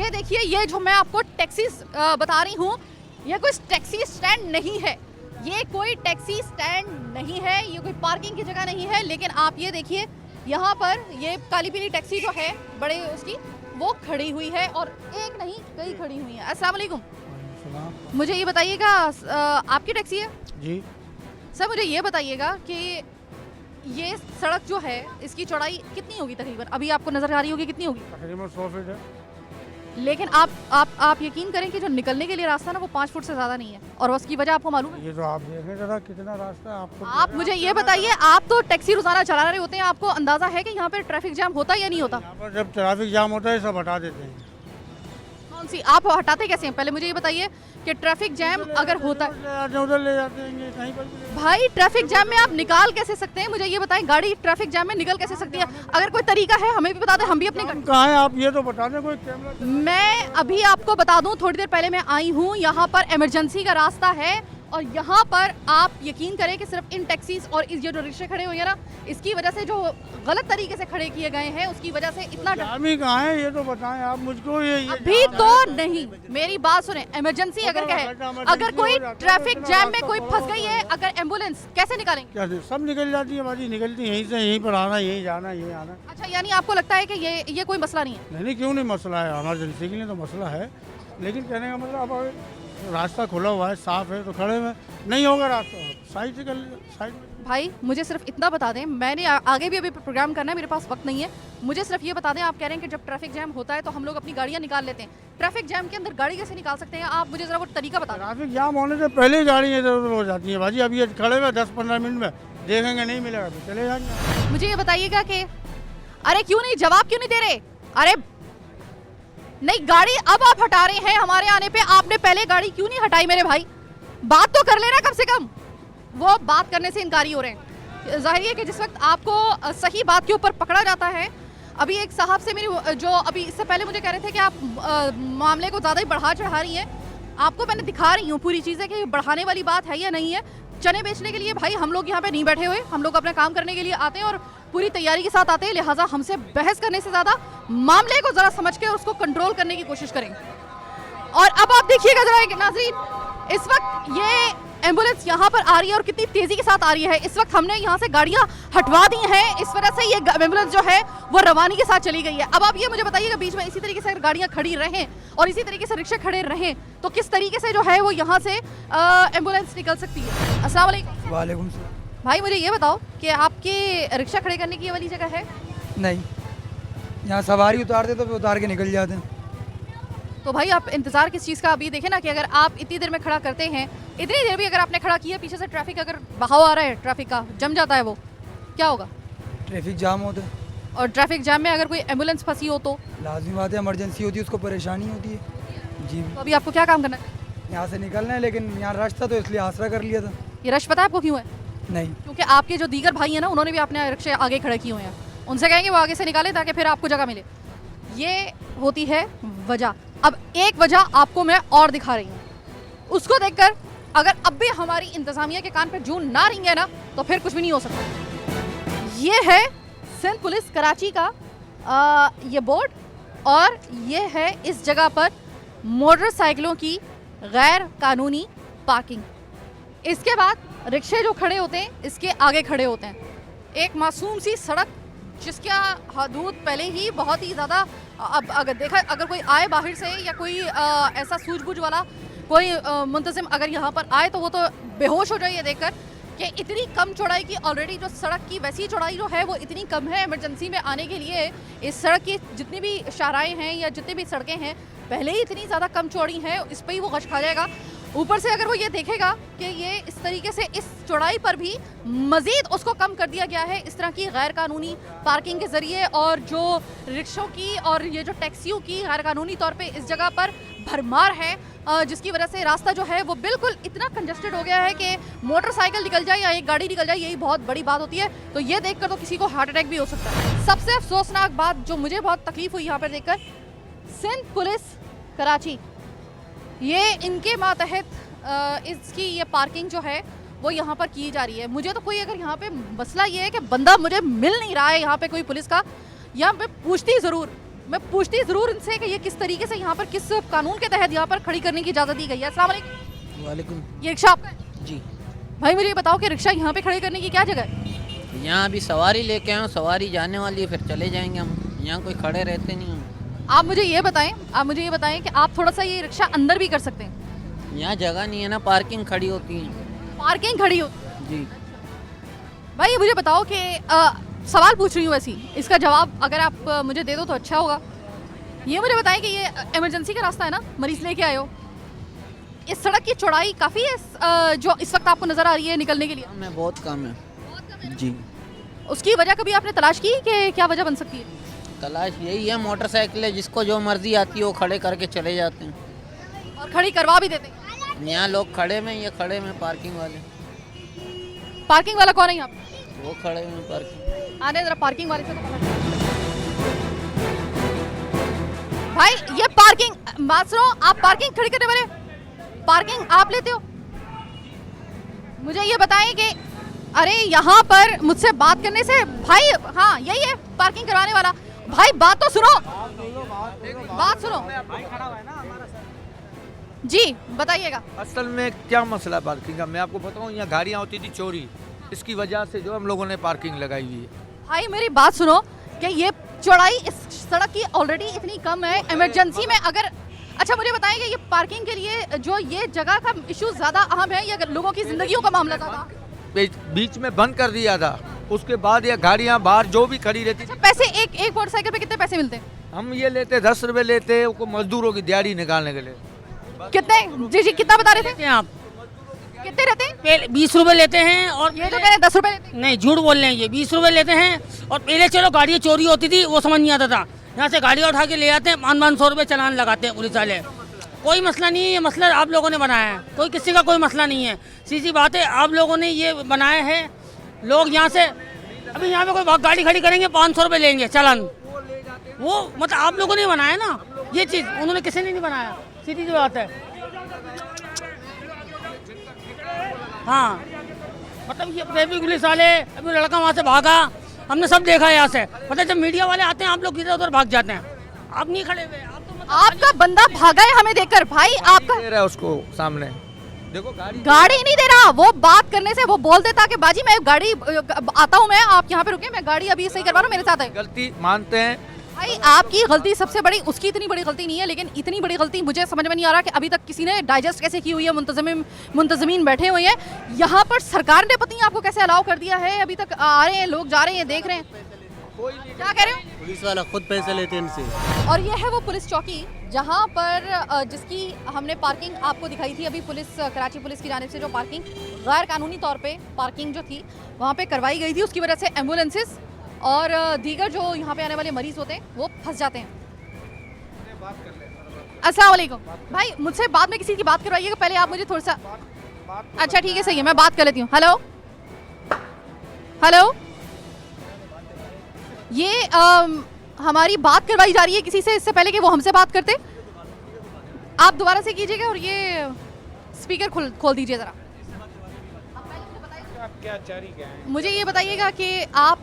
ये देखिए, ये जो मैं आपको टैक्सी बता रही हूँ, ये कोई टैक्सी स्टैंड नहीं है, ये कोई टैक्सी स्टैंड नहीं है, ये कोई पार्किंग की जगह नहीं है। लेकिन आप ये देखिए, यहाँ पर ये काली पीली टैक्सी जो है बड़े उसकी, वो खड़ी हुई है और एक नहीं कई खड़ी हुई है। अस्सलाम वालेकुम, मुझे ये बताइएगा, आपकी टैक्सी है जी? सर मुझे ये बताइएगा कि ये सड़क जो है इसकी चौड़ाई कितनी होगी तकरीबन? अभी आपको नजर आ रही होगी कितनी होगी? तकरीबन 100 फीट है। लेकिन आप यकीन करें कि जो निकलने के लिए रास्ता ना वो 5 फुट से ज्यादा नहीं है, और उसकी वजह आपको मालूम है? ये तो आप देखें जरा कितना रास्ता है आपको। आप मुझे ये बताइए, आप तो टैक्सी रोजाना चला रहे होते हैं, आपको अंदाजा है कि यहाँ पे ट्रैफिक जाम होता है या नहीं होता? यहाँ पर जब ट्रैफिक जाम होता है सब हटा देते हैं। कौन सी आप हटाते कैसे हैं? पहले मुझे ये बताइए कि ट्रैफिक जैम अगर होता है, उधर ले जाते हैं कहीं पर भी। भाई ट्रैफिक जैम में आप निकाल कैसे सकते हैं? मुझे ये बताएं, गाड़ी ट्रैफिक जैम में निकल कैसे सकती है? अगर कोई तरीका है हमें भी बता दें, हम भी अपने कहाँ है आप ये तो बता दें, कोई कैमरा। मैं अभी आपको बता दूं, थोड़ी देर पहले मैं आई हूं, यहाँ पर इमरजेंसी का रास्ता है और यहाँ पर आप यकीन करें कि सिर्फ इन टैक्सीज और इस जो रिक्शे खड़े हुए हैं ना, इसकी वजह से जो गलत तरीके से खड़े किए गए हैं उसकी वजह से इतना आदमी कहाँ है ये तो बताएं आप मुझको। ये अभी तो नहीं, मेरी बात सुने, इमरजेंसी अगर कहे, अगर कोई ट्रैफिक जैम में कोई फंस गई है, अगर एम्बुलेंस कैसे निकालेंगे? क्या सब निकल जाती है बाजी, निकलती है यहीं से, यहीं पर आना, यहीं जाना, यहीं आना। अच्छा, यानी आपको लगता है कि ये कोई मसला नहीं है? नहीं क्यों नहीं मसला है, इमरजेंसी के लिए तो मसला है, लेकिन कहने का मतलब अब रास्ता खुला हुआ है, साफ है, तो खड़े में नहीं होगा रास्ता, साइड से कर लीजिए, साइड में। भाई मुझे सिर्फ इतना बता दें, मैंने आगे भी अभी प्रोग्राम करना है, मेरे पास वक्त नहीं है, मुझे सिर्फ ये बता दें, आप कह रहे हैं कि जब ट्रैफिक जैम होता है तो हम लोग अपनी गाड़ियाँ निकाल लेते हैं, ट्रैफिक जैम के अंदर गाड़ी कैसे निकाल सकते हैं? आप मुझे जरा वो तरीका बता दें। ट्रैफिक जाम होने से पहले ही गाड़ी इधर उधर हो जाती है भाजी। अभी ये खड़े हुए 10-15 मिनट में देखेंगे नहीं मिलेगा तो चले जाएंगे। मुझे ये बताइएगा कि अरे क्यों नहीं, जवाब क्यों नहीं दे रहे? अरे नहीं, गाड़ी अब आप हटा रहे हैं हमारे आने पे, आपने पहले गाड़ी क्यों नहीं हटाई मेरे भाई? बात तो कर लेना कम से कम। वो बात करने से इनकारी हो रहे हैं। जाहिर है कि जिस वक्त आपको सही बात के ऊपर पकड़ा जाता है, अभी एक साहब से मेरी जो अभी इससे पहले मुझे कह रहे थे कि आप मामले को ज़्यादा ही बढ़ा चढ़ा रही हैं, आपको मैंने दिखा रही हूँ पूरी चीज़ें कि बढ़ाने वाली बात है या नहीं है। चने बेचने के लिए भाई हम लोग यहाँ पे नहीं बैठे हुए, हम लोग अपना काम करने के लिए आते हैं और पूरी तैयारी के साथ आते हैं, लिहाजा हमसे बहस करने से ज़्यादा मामले को ज़रा समझ के उसको कंट्रोल करने की कोशिश करें। और अब आप देखिएगा जरा नाज़रीन, इस वक्त ये एम्बुलेंस यहाँ पर आ रही है और कितनी तेज़ी के साथ आ रही है। इस वक्त हमने यहाँ से गाड़ियाँ हटवा दी हैं, इस वजह से ये एम्बुलेंस जो है वो रवानी के साथ चली गई है। अब आप ये मुझे बताइएगा, बीच में इसी तरीके से अगर गाड़ियाँ खड़ी रहें और इसी तरीके से रिक्शे खड़े रहें तो किस तरीके से जो है वो यहाँ से एम्बुलेंस निकल सकती है? अस्सलाम वालेकुम। वालेकुम सलाम। भाई मुझे ये बताओ कि आपके रिक्शा खड़े करने की ये वाली जगह है? नहीं, यहाँ सवारी उतारते तो उतार के निकल जाते हैं। तो भाई आप इंतजार किस चीज़ का? अभी देखें ना कि अगर आप इतनी देर में खड़ा करते हैं, इतनी देर भी अगर आपने खड़ा किया, पीछे से ट्रैफिक अगर बहाव आ रहा है, ट्रैफिक का जम जाता है, वो क्या होगा? ट्रैफिक जाम होता है और ट्रैफिक जाम में अगर कोई एम्बुलेंस फंसी हो तो लाजमी बात है, इमरजेंसी होती है, उसको परेशानी होती है जी। तो अभी आपको क्या काम करना है? यहाँ से निकलना है, लेकिन यहाँ रश था तो इसलिए आसरा कर लिया था। ये रश पता है आपको क्यों है? नहीं, क्योंकि आपके जो दीगर भाई हैं ना, उन्होंने भी अपने रिक्शे आगे खड़े किए हुए हैं, उनसे कहेंगे वो आगे से निकालें ताकि फिर आपको जगह मिले। ये होती है वजह। अब एक वजह आपको मैं और दिखा रही हूँ, उसको देखकर अगर अब भी हमारी इंतजामिया के कान पे जून ना रिंगे ना तो फिर कुछ भी नहीं हो सकता। ये है सिंध पुलिस कराची का ये बोर्ड, और ये है इस जगह पर मोटरसाइकिलों की गैर कानूनी पार्किंग। इसके बाद रिक्शे जो खड़े होते हैं इसके आगे खड़े होते हैं। एक मासूम सी सड़क जिसका हदूद पहले ही बहुत ही ज़्यादा, अब अगर देखा, अगर कोई आए बाहर से या कोई ऐसा सूझबूझ वाला कोई मुंतज़िम अगर यहाँ पर आए तो वो तो बेहोश हो जाए ये देखकर कि इतनी कम चौड़ाई की ऑलरेडी जो सड़क की वैसी चौड़ाई जो है वो इतनी कम है। इमरजेंसी में आने के लिए इस सड़क की जितनी भी शाहराएँ हैं या जितनी भी सड़कें हैं पहले ही इतनी ज़्यादा कम चौड़ी हैं, इस पर ही वो गश खा जाएगा। ऊपर से अगर वो ये देखेगा कि ये इस तरीके से इस चौड़ाई पर भी मज़ीद उसको कम कर दिया गया है इस तरह की गैर कानूनी पार्किंग के ज़रिए, और जो रिक्शों की और ये जो टैक्सियों की गैर कानूनी तौर पे इस जगह पर भरमार है, जिसकी वजह से रास्ता जो है वो बिल्कुल इतना कंजस्टेड हो गया है कि मोटरसाइकिल निकल जाए या एक गाड़ी निकल जाए यही बहुत बड़ी बात होती है। तो ये देखकर तो किसी को हार्ट अटैक भी हो सकता है। सबसे अफसोसनाक बात जो मुझे बहुत तकलीफ हुई यहाँ पर देखकर, सिंध पुलिस कराची, ये इनके मातहत इसकी ये पार्किंग जो है वो यहाँ पर की जा रही है। मुझे तो कोई अगर यहाँ पे मसला ये है कि बंदा मुझे मिल नहीं रहा है यहाँ पे कोई पुलिस का, यहाँ पे पूछती ज़रूर मैं पूछती ज़रूर इनसे कि ये किस तरीके से यहाँ पर किस कानून के तहत यहाँ पर खड़ी करने की इजाज़त दी गई है। अस्सलाम वालेकुम। वालेकुम ये रिक्शा आपका है? जी। भाई मुझे ये बताओ कि रिक्शा यहाँ पे खड़े करने की क्या जगह है? यहाँ अभी सवारी लेके आए, सवारी जाने वाली है, फिर चले जाएंगे हम। यहाँ कोई खड़े रहते नहीं हम। आप मुझे ये बताएं कि आप थोड़ा सा ये रिक्शा अंदर भी कर सकते हैं। यहाँ जगह नहीं है ना, पार्किंग खड़ी होती है। पार्किंग खड़ी हो। जी। भाई मुझे बताओ कि सवाल पूछ रही हूँ वैसे ही, इसका जवाब अगर आप मुझे दे दो तो अच्छा होगा। ये मुझे बताएं कि ये इमरजेंसी का रास्ता है ना, मरीज लेके आए हो, इस सड़क की चौड़ाई काफ़ी है जो इस वक्त आपको नज़र आ रही है निकलने के लिए? हमें बहुत कम है जी। उसकी वजह कभी आपने तलाश की कि क्या वजह बन सकती है? तलाश यही है, मोटरसाइकिल है, जिसको जो मर्जी आती है वो खड़े करके चले जाते हैं और खड़ी करवा भी देते हैं। यहाँ लोग खड़े में, ये खड़े में पार्किंग वाले। पार्किंग वाला कौन है यहाँ पे? वो खड़े में पार्किंग। आने जरा पार्किंग वाले से तो पता चले। भाई ये पार्किंग, बात सुनो, आप पार्किंग खड़ी करने वाले, पार्किंग आप लेते हो? मुझे ये बताएं कि अरे यहाँ पर मुझसे बात करने से भाई, हाँ यही है पार्किंग करवाने वाला। भाई बात तो सुनो, बात सुनो जी, बताइएगा। असल में क्या मसला है पार्किंग का, मैं आपको बताऊं, यहाँ गाड़ियाँ होती थी चोरी, इसकी वजह से जो हम लोगों ने पार्किंग लगाई हुई है। भाई मेरी बात सुनो कि ये चौड़ाई इस सड़क की ऑलरेडी इतनी कम है, इमरजेंसी में अगर, अच्छा मुझे बताएं कि ये पार्किंग के लिए जो ये जगह का इशू ज़्यादा अहम है या लोगों की जिंदगियों का मामला ज़्यादा? बीच में बंद कर दिया था, उसके बाद ये गाड़ियाँ बाहर जो भी खड़ी रहती थी। पैसे एक मोटरसाइकिल पे कितने पैसे मिलते हैं? हम ये लेते 10 रुपए लेते वो मजदूरों की दिहाड़ी निकालने के लिए। कितने? जी कितना बता रहे थे आप? कितने रहते हैं? 20 रुपए लेते हैं और ये तो कह रहे हैं 10 रुपए लेते हैं। नहीं, झूठ बोल रहे हैं, ये 20 रुपए लेते हैं। और पहले चलो गाड़ियाँ चोरी होती थी, वो समझ नहीं आता था, यहाँ से गाड़ियाँ उठा के ले आते हैं, 500 रुपये चालान लगाते हैं पुलिस वाले। कोई मसला नहीं है, ये मसला आप लोगों ने बनाया है, कोई किसी का कोई मसला नहीं है। सीधी बात है, आप लोगों ने ये बनाया है। लोग यहाँ से अभी यहाँ पे कोई गाड़ी खड़ी करेंगे 500 रुपये लेंगे चालान, वो मतलब आप लोगों ने बनाया ना ये चीज़, उन्होंने किसी ने नहीं बनाया, सीधी सी बात है। हाँ मतलब ये ट्रैफिक पुलिस वाले, अभी लड़का वहाँ से भागा, हमने सब देखा है यहाँ से। मतलब जब मीडिया वाले आते हैं आप लोग इधर उधर भाग जाते हैं, आप नहीं खड़े हुए, आप तो मतलब आपका बंदा भागा है हमें देखकर। भाई आपका दे रहा है उसको सामने, देखो गाड़ी नहीं दे रहा, वो बात करने से वो बोल देता कि बाजी मैं गाड़ी आता हूँ, मैं आप यहाँ पे रुके, मैं गाड़ी अभी सही करवा रहा हूँ, मेरे साथ है। गलती मानते हैं भाई आपकी गलती सबसे बड़ी, उसकी इतनी बड़ी गलती नहीं है, लेकिन इतनी बड़ी गलती मुझे समझ में नहीं आ रहा कि अभी तक किसी ने डाइजेस्ट कैसे की हुई है। मुंतजमीन बैठे हुए हैं यहाँ पर, सरकार ने पता नहीं आपको कैसे अलाउ कर दिया है, अभी तक आ रहे हैं लोग, जा रहे हैं, देख रहे हैं। क्या कह रहे हो? पुलिस वाला खुद पैसे लेते हैं इनसे। और ये है वो पुलिस चौकी जहाँ पर जिसकी हमने पार्किंग आपको दिखाई थी अभी, पुलिस कराची पुलिस की जानिब से जो पार्किंग गैर कानूनी तौर पे पार्किंग जो थी वहाँ पे करवाई गई थी, उसकी वजह से एम्बुलेंसेस और दीगर जो यहाँ पे आने वाले मरीज होते हैं वो फंस जाते हैं। अस्सलाम वालेकुम भाई, मुझसे बाद में किसी की बात करवाइएगा, पहले आप मुझे थोड़ा सा, अच्छा ठीक है सही है, मैं बात कर लेती हूँ। हेलो हेलो, ये हमारी बात करवाई जा रही है किसी से, इससे पहले कि वो हमसे बात करते, आप दोबारा से कीजिएगा और ये स्पीकर खोल दीजिए ज़रा। क्या चारी क्या है? मुझे ये बताइएगा कि आप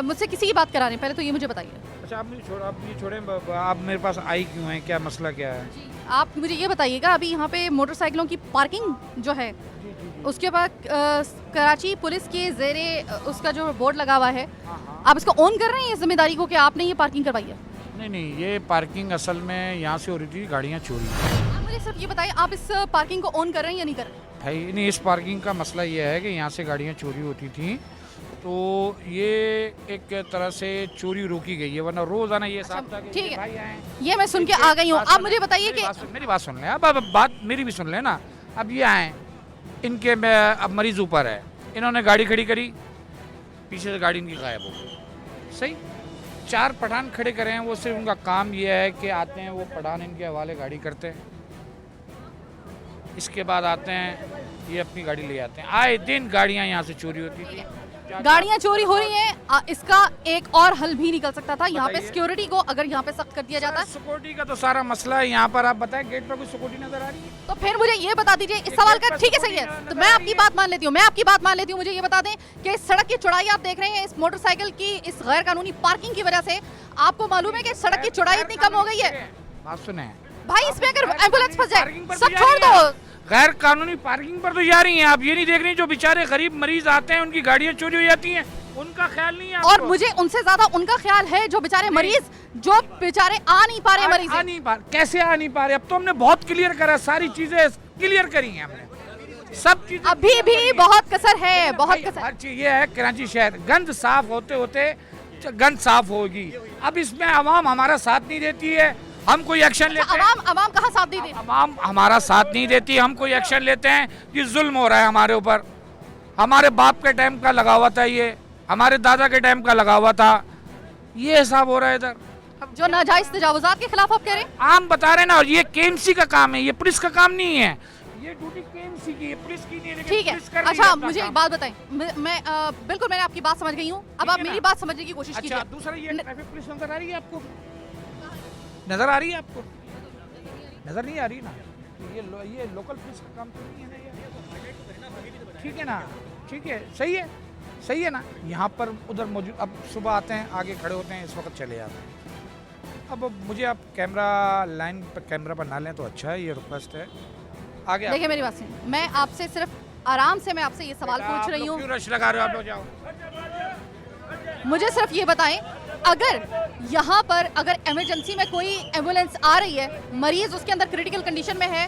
मुझसे किसी की बात करा रहे हैं, पहले तो ये मुझे बताइए। अच्छा आप मुझे छोड़ें, आप मेरे पास आई क्यों हैं, क्या मसला क्या है? आप मुझे ये बताइएगा, अभी यहाँ पे मोटरसाइकिलों की पार्किंग जो है उसके बाद कराची पुलिस के ज़ेरे उसका जो बोर्ड लगा हुआ है, आप इसको ऑन कर रहे हैं इस जिम्मेदारी को कि आपने ये पार्किंग करवाई है? नहीं, ये पार्किंग असल में यहाँ से हो रही थी, गाड़ियाँ चोरी। आप मुझे सिर्फ ये बताइए, आप इस पार्किंग को ऑन कर रहे हैं या नहीं कर रहे? भाई नहीं, इस पार्किंग का मसला ये है कि यहाँ से गाड़ियाँ चोरी होती थी, तो ये एक तरह से चोरी रोकी गई है, वरना रोजाना ये साफ था कि ठीक है, भाई आए। ये मैं सुन के आ गई हूँ। आप मुझे बताइए कि मेरी बात सुन लें, अब बात मेरी भी सुन लें ना। अब ये आए, इनके अब मरीज ऊपर है, इन्होंने गाड़ी खड़ी करी, पीछे से गाड़ी इनकी गायब हो गई। सही 4 पठान खड़े करे हैं, वो सिर्फ उनका काम ये है कि आते हैं, वो पठान इनके हवाले गाड़ी करते हैं, इसके बाद आते हैं, ये अपनी गाड़ी ले आते हैं। आए दिन गाड़ियाँ यहाँ से चोरी होती थी, गाड़ियाँ चोरी हो रही हैं, इसका एक और हल भी निकल सकता था। यहाँ पे सिक्योरिटी को अगर यहाँ पे सख्त कर दिया जाता है। सिक्योरिटी का तो सारा मसला है यहाँ पर। आप बताएं, गेट पर कोई सिक्योरिटी नजर आ रही है? तो फिर मुझे ये बता दीजिए इस सवाल का, ठीक है सही है, तो मैं आपकी बात मान लेती हूँ, मुझे ये बता दें कि इस सड़क की चौड़ाई आप देख रहे हैं, इस मोटरसाइकिल की इस गैर कानूनी पार्किंग की वजह से आपको मालूम है कि सड़क की चौड़ाई इतनी कम हो गई है बात सुने, भाई, इसमें अगर एम्बुलेंस फंस पार्किंग जाए पर सब तो छोड़ जा रही दो। हैं। गैर कानूनी पार्किंग पर तो जा रही हैं। आप ये नहीं देख रही जो बेचारे गरीब मरीज आते हैं उनकी गाड़ियां चोरी हो जाती हैं, उनका ख्याल नहीं है और आपको? मुझे उनसे ज्यादा उनका ख्याल है जो बेचारे मरीज, जो बेचारे आ नहीं पा रहे मरीज। आ नहीं पा, कैसे आ नहीं पा रहे? अब तो हमने बहुत क्लियर करा, सारी चीजें क्लियर करी हैं हमने, सब चीजें। अभी भी बहुत कसर है, बहुत कसर। हर चीज ये है, कराची शहर गंद साफ होते होते गंद साफ होगी। अब इसमें आवाम हमारा साथ नहीं देती है, हम कोई एक्शन लेते हैं। अवाम कहाँ साथ नहीं दे रही? आवाम हमारा साथ नहीं देती, हम कोई एक्शन लेते हैं कि जुल्म हो रहा है हमारे ऊपर। हमारे बाप के टाइम का लगा हुआ था, ये हमारे दादा के टाइम का लगा हुआ था, ये हिसाब हो रहा है इधर। जो नाजायज तजावुजात के खिलाफ आप कह रहे हैं? आम बता रहे हैं ना, और ये केएमसी का काम है, ये पुलिस का काम नहीं है। ये ड्यूटी केएमसी की है, पुलिस की नहीं है, लेकिन ठीक है। पुलिस कर रही है अच्छा, अपना मुझे एक काम। बात बताएं, मैं बिल्कुल मैंने आपकी बात समझ गई हूँ, अब ठीक आप है मेरी ना? बात समझने की कोशिश अच्छा, कीजिए। दूसरा ये ट्रैफिक पुलिस नजर आ रही है आपको? नजर आ रही है आपको? नजर नहीं आ रही ना? ये लोकल पुलिस का काम तो नहीं है ना ये? ठीक है ना, ठीक है, सही है ना। यहाँ पर उधर मौजूद, अब सुबह आते हैं, आगे खड़े होते हैं, इस वक्त चले जाते हैं। अब मुझे आप कैमरा लाइन पर कैमरा पर ना लें तो अच्छा है, ये रिक्वेस्ट है। आगे देखिए मेरी बात सुनिए, मैं आपसे सिर्फ आराम से मैं आपसे ये सवाल पूछ रही हूँ, क्यों रश लगा रहे हो आप लोग? जाओ। मुझे सिर्फ ये बताएं, अगर यहाँ पर अगर इमरजेंसी में कोई एम्बुलेंस आ रही है, मरीज उसके अंदर क्रिटिकल कंडीशन में है,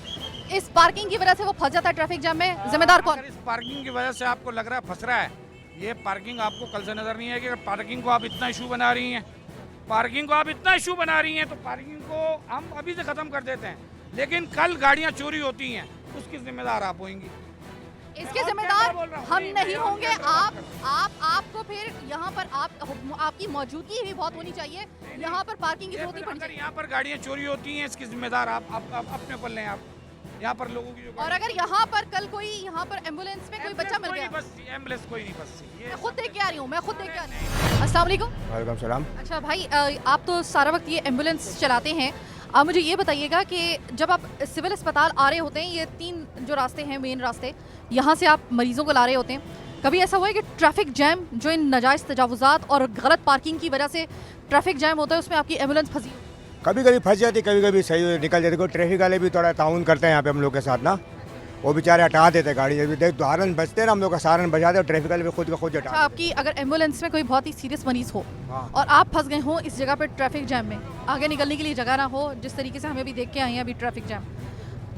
इस पार्किंग की वजह से वो फंस जाता है ट्रैफिक जाम में, जिम्मेदार कौन? अगर इस पार्किंग की वजह से आपको लग रहा है फंस रहा है, ये पार्किंग आपको कल से नजर नहीं है कि अगर पार्किंग को आप इतना इशू बना रही हैं, पार्किंग को आप इतना इशू बना रही हैं, तो पार्किंग को हम अभी से खत्म कर देते हैं, लेकिन कल गाड़ियां चोरी होती हैं, उसकी जिम्मेदार आप होंगी। इसके जिम्मेदार हम नहीं होंगे, आपको फिर यहाँ पर आपकी मौजूदगी भी बहुत होनी चाहिए, यहाँ पर पार्किंग की जरूरत नहीं पड़नी अगर चाहिए। यहाँ पर गाड़ियाँ चोरी होती हैं, इसकी जिम्मेदार आप अपने ऊपर लें। आप यहाँ पर लोगों की जो और अगर यहाँ पर कल कोई यहाँ पर एम्बुलेंस में कोई बच्चा मर गया, एम्बुलेंस कोई नहीं बसती, मैं खुद देख के आ रही हूँ, मैं खुद देख के आ रही हूँ। अस्सलाम वालेकुम। वालेकुम सलाम। अच्छा भाई, आप तो सारा वक्त ये एम्बुलेंस चलाते हैं, आप मुझे ये बताइएगा कि जब आप सिविल अस्पताल आ रहे होते हैं, ये 3 जो रास्ते हैं मेन रास्ते, यहाँ से आप मरीजों को ला रहे होते हैं, कभी ऐसा हुआ है कि ट्रैफिक जैम जो इन नाजायज़ तजावुजात और गलत पार्किंग की वजह से ट्रैफिक जैम होता है, उसमें आपकी एम्बुलेंस फंसी? कभी कभी फंस जाती, कभी कभी सही निकल जाती। कोई ट्रैफिक वाले भी थोड़ा ताउन करते हैं यहाँ पे हम लोग के साथ ना, वो बेचारे हटा देते गाड़ी। जब देख तो हारन बजते हैं ना, हम लोग का सारन बजा दे, और ट्रैफिक वाले भी खुद का खुद हटा। अच्छा, आपकी अगर एम्बुलेंस में कोई बहुत ही सीरियस मरीज हो हाँ। और आप फंस गए हो इस जगह पर ट्रैफिक जैम में, आगे निकलने के लिए जगह ना हो, जिस तरीके से हमें भी देख के आए हैं अभी ट्रैफिक जैम,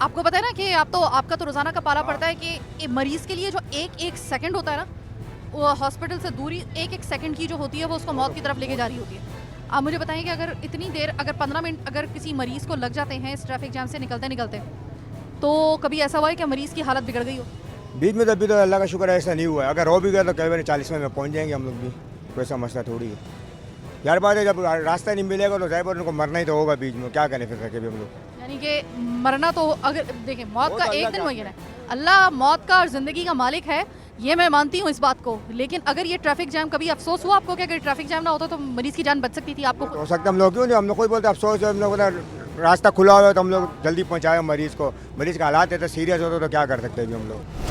आपको पता है ना कि आपका तो रोज़ाना का पाला पड़ता है कि मरीज़ के लिए जो एक सेकंड होता है ना, वो हॉस्पिटल से दूरी एक सेकंड की जो होती है, वो उसको मौत की तरफ लेके जा रही होती है। आप मुझे बताएं कि अगर इतनी देर, अगर 15 मिनट अगर किसी मरीज़ को लग जाते हैं इस ट्रैफिक जैम से निकलते, तो कभी ऐसा हुआ है कि मरीज़ की हालत बिगड़ गई हो? बीच में तो अभी तो अल्लाह का शुक्र है ऐसा नहीं हुआ है। अगर हो भी गया तो कई बार 40 में पहुँच जाएंगे हम लोग भी, कोई ऐसा मसला थोड़ी है यार। बात है, जब रास्ता नहीं मिलेगा तो ज़ाहिर उनको मरना ही तो होगा बीच में, क्या करें फिर सके भी हम लोग। यानी कि मरना तो, अगर देखें मौत का तो एक अल्लाह दिन का वही है, अल्लाह मौत का और ज़िंदगी का मालिक है, ये मैं मानती हूँ इस बात को, लेकिन अगर ये ट्रैफिक जैम, कभी अफसोस हुआ आपको कि अगर ट्रैफिक जैम ना होता तो मरीज़ की जान बच सकती थी? आपको हो सकता है हम लोग क्यों नहीं, हम लोग कोई बोलते अफसोस है, हम लोग रास्ता खुला हुआ है तो हम लोग जल्दी पहुँचाए मरीज़ को। मरीज़ का हालात है तो सीरियस होता तो क्या कर सकते हैं भी हम लोग।